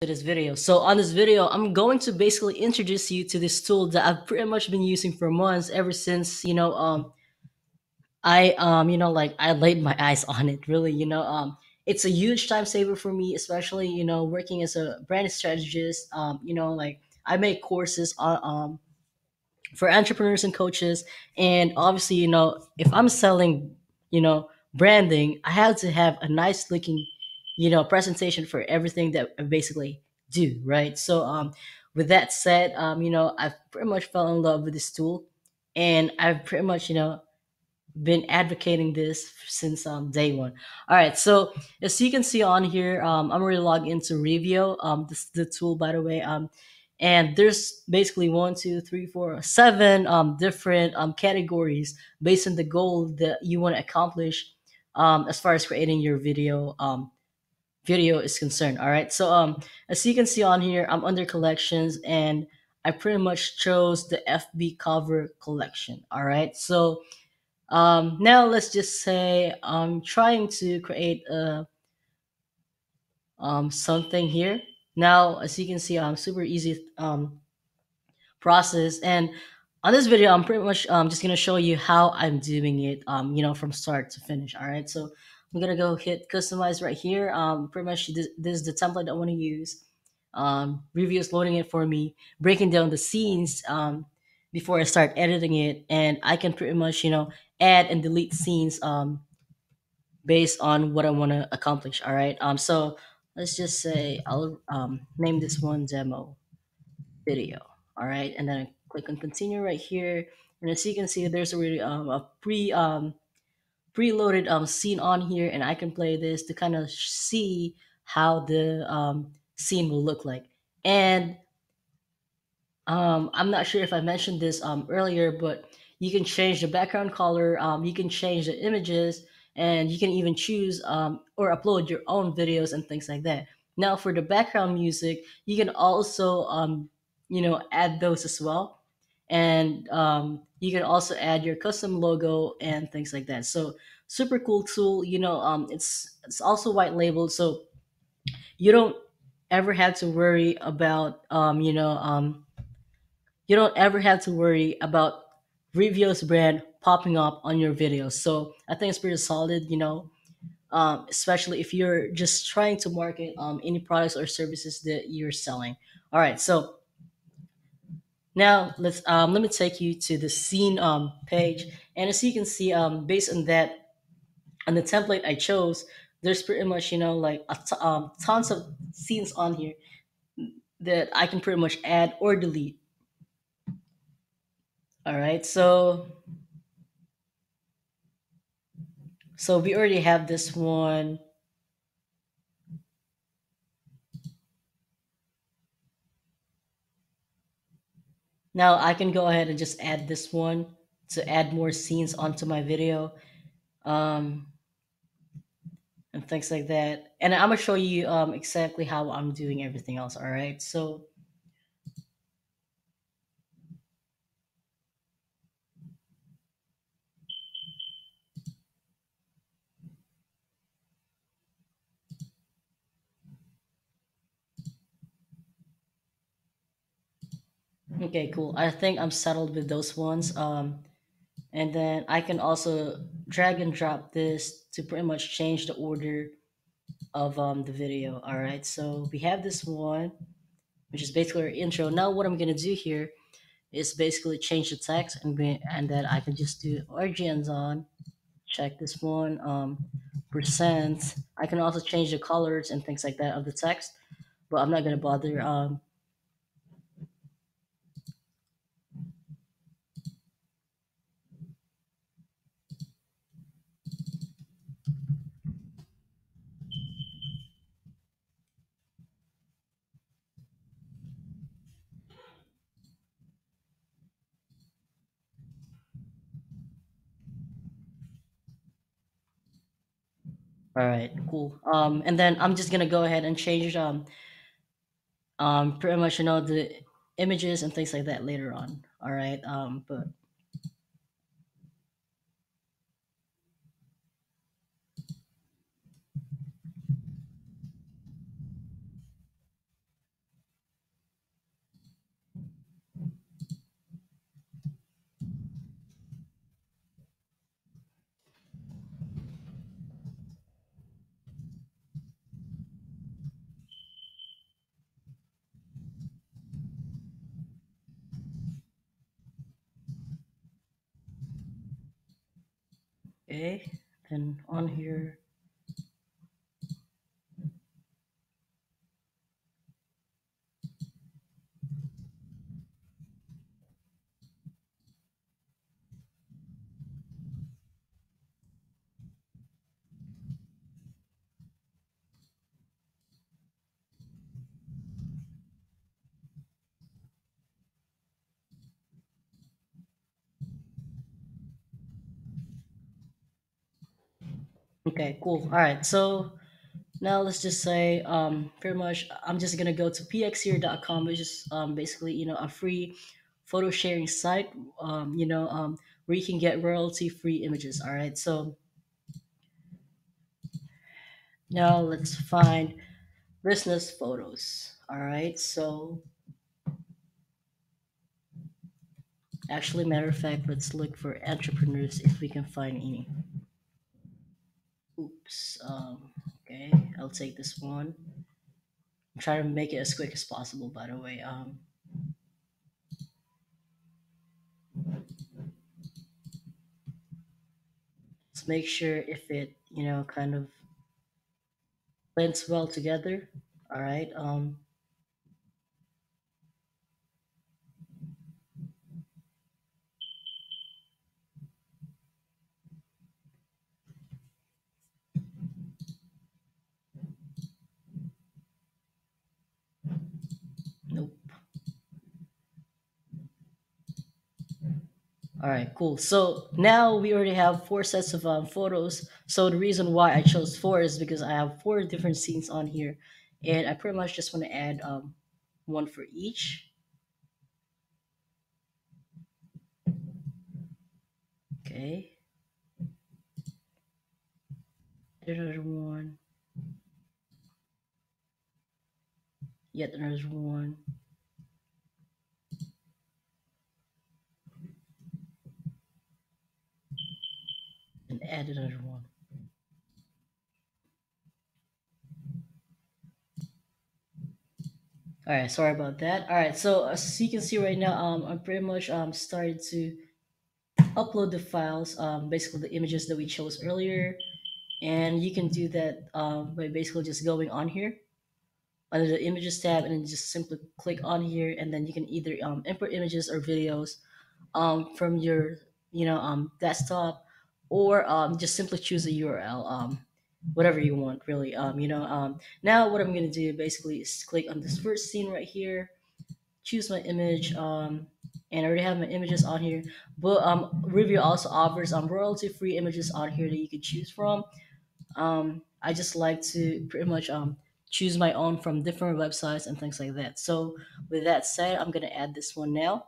this video. So on this video, I'm going to basically introduce you to this tool that I've pretty much been using for months ever since I laid my eyes on it. Really, it's a huge time saver for me, especially working as a brand strategist. I make courses on for entrepreneurs and coaches, and obviously if I'm selling branding, I have to have a nice looking presentation for everything that I basically do, right? So with that said, I've pretty much fell in love with this tool, and I've pretty much been advocating this since day one. All right, so as you can see on here, I'm already logged into Reevio. This is the tool, by the way. And there's basically one, two, three, four, seven different categories based on the goal that you want to accomplish as far as creating your video is concerned. All right, so as you can see on here, I'm under collections, and I pretty much chose the FB cover collection. All right, so now let's just say I'm trying to create a something here. Now, as you can see, super easy process. And on this video, I'm pretty much just gonna show you how I'm doing it. From start to finish. All right, so I'm gonna go hit customize right here. Pretty much this is the template I want to use. Review is loading it for me, breaking down the scenes before I start editing it, and I can pretty much add and delete scenes based on what I want to accomplish. All right. So let's just say I'll name this one demo video. All right, and then I click on continue right here, and as you can see, there's already a preloaded scene on here, and I can play this to kind of see how the scene will look like. And I'm not sure if I mentioned this earlier, but you can change the background color, you can change the images, and you can even choose or upload your own videos and things like that. Now, for the background music, you can also add those as well, and you can also add your custom logo and things like that. So super cool tool. It's also white labeled, so you don't ever have to worry about you don't ever have to worry about Revio's brand popping up on your videos. So I think it's pretty solid, especially if you're just trying to market any products or services that you're selling. All right, so now let me take you to the scene page, and as you can see, based on that on the template I chose, there's pretty much tons of scenes on here that I can pretty much add or delete. All right, so we already have this one. Now I can go ahead and just add this one to add more scenes onto my video, um, and things like that. And I'm gonna show you exactly how I'm doing everything else. All right. So okay, cool. I think I'm settled with those ones. And then I can also drag and drop this to pretty much change the order of the video. All right. So we have this one, which is basically our intro. Now what I'm gonna do here is basically change the text, and then I can just do origins on. Check this one. Percent. I can also change the colors and things like that of the text, but I'm not gonna bother. All right, cool. And then I'm just gonna go ahead and change pretty much the images and things like that later on. All right. But Okay, then on here. Okay, cool. All right, so now let's just say pretty much I'm just gonna go to pxhere.com, which is basically a free photo sharing site, where you can get royalty free images. All right, so now let's find business photos. All right, so actually, matter of fact, let's look for entrepreneurs if we can find any. Oops. Okay, I'll take this one. I'm trying to make it as quick as possible. By the way, let's make sure if it kind of blends well together. All right. Nope. All right. Cool. So now we already have four sets of photos. So the reason why I chose four is because I have four different scenes on here, and I pretty much just want to add one for each. Okay. Another one. Yet another one. And add another one. All right, sorry about that. All right, so as you can see right now, I'm pretty much started to upload the files, basically the images that we chose earlier, and you can do that by basically just going on here under the images tab, and then just simply click on here, and then you can either import images or videos from your desktop, or just simply choose a URL, whatever you want really. Now what I'm gonna do basically is click on this first scene right here, choose my image, and I already have my images on here. But Reevio also offers royalty free images on here that you could choose from. I just like to pretty much choose my own from different websites and things like that. So with that said, I'm gonna add this one now.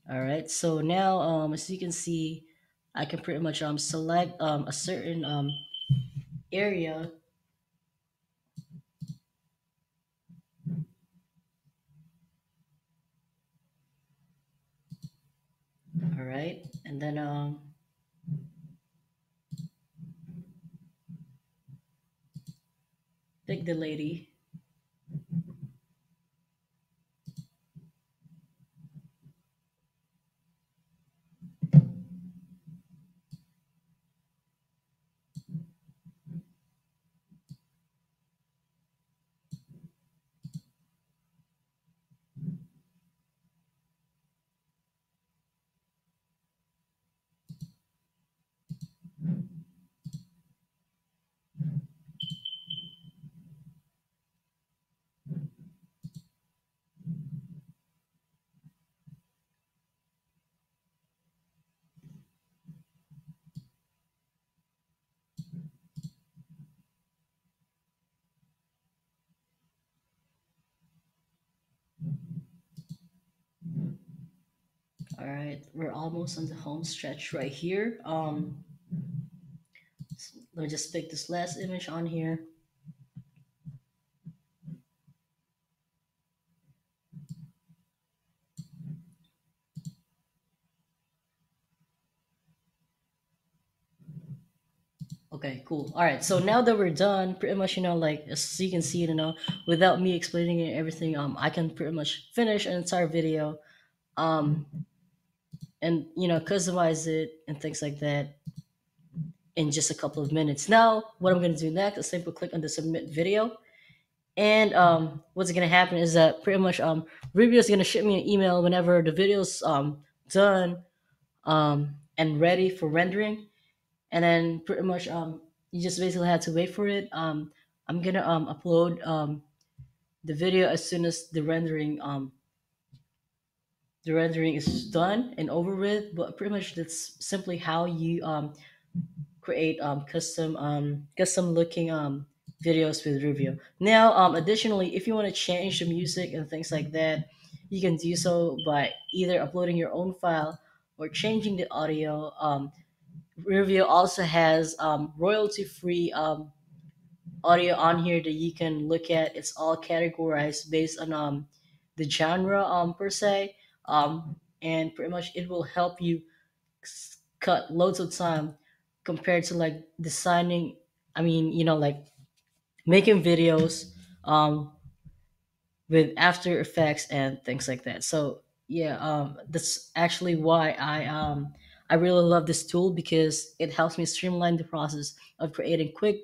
All right. So now, as you can see, I can pretty much select a certain area. All right, and then pick the lady. All right, we're almost on the home stretch right here. Let me just pick this last image on here. Okay, cool. All right, so now that we're done, pretty much, like as you can see, without me explaining it, everything, I can pretty much finish an entire video. Um, and customize it and things like that in just a couple of minutes. Now, what I'm going to do next is simply click on the submit video. And what's going to happen is that pretty much Reevio is going to ship me an email whenever the video's done and ready for rendering. And then pretty much you just basically have to wait for it. I'm going to upload the video as soon as the rendering is done and over with. But pretty much that's simply how you create custom looking videos with Reevio. Now, additionally, if you want to change the music and things like that, you can do so by either uploading your own file or changing the audio. Reevio also has royalty-free audio on here that you can look at. It's all categorized based on the genre per se, and pretty much it will help you cut loads of time compared to like designing. I mean, like making videos with After Effects and things like that. So yeah, that's actually why I really love this tool because it helps me streamline the process of creating quick,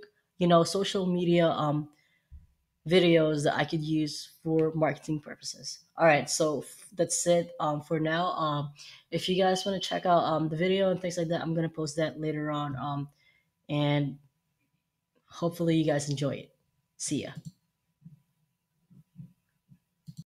social media videos that I could use for marketing purposes. All right, so that's it for now. If you guys want to check out the video and things like that, I'm gonna post that later on. And hopefully you guys enjoy it. See ya.